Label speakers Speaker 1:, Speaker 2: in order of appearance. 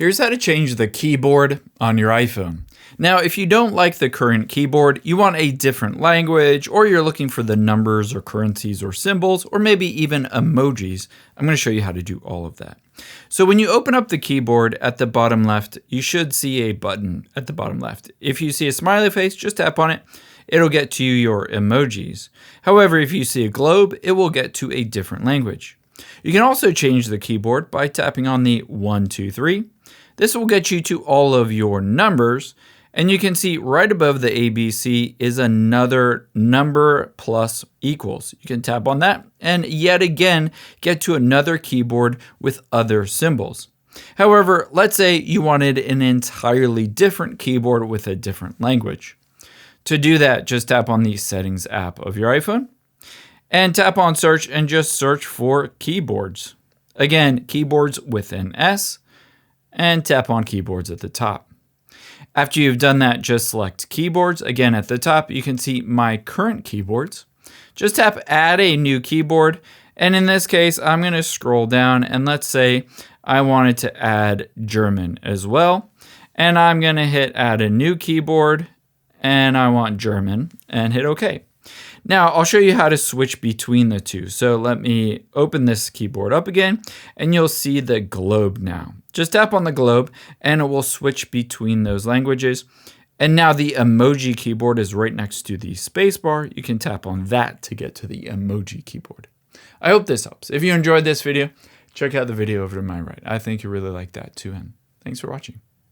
Speaker 1: Here's how to change the keyboard on your iPhone. Now, if you don't like the current keyboard, you want a different language, or you're looking for the numbers or currencies or symbols, or maybe even emojis, I'm going to show you how to do all of that. So when you open up the keyboard at the bottom left, you should see a button at the bottom left. If you see a smiley face, just tap on it. It'll get to your emojis. However, if you see a globe, it will get to a different language. You can also change the keyboard by tapping on the 1, 2, 3. This will get you to all of your numbers, and you can see right above the ABC is another number plus equals. You can tap on that and yet again get to another keyboard with other symbols. However, let's say you wanted an entirely different keyboard with a different language. To do that, just tap on the Settings app of your iPhone and tap on Search and just search for keyboards. Again, keyboards with an S, and tap on keyboards at the top. After you've done that, just select keyboards. Again, at the top, you can see my current keyboards. Just tap add a new keyboard. And in this case, I'm going to scroll down and let's say I wanted to add German as well. And I'm going to hit add a new keyboard and I want German and hit OK. Now, I'll show you how to switch between the two. So let me open this keyboard up again, and you'll see the globe now. Just tap on the globe, and it will switch between those languages. And now the emoji keyboard is right next to the spacebar. You can tap on that to get to the emoji keyboard. I hope this helps. If you enjoyed this video, check out the video over to my right. I think you really like that too, and thanks for watching.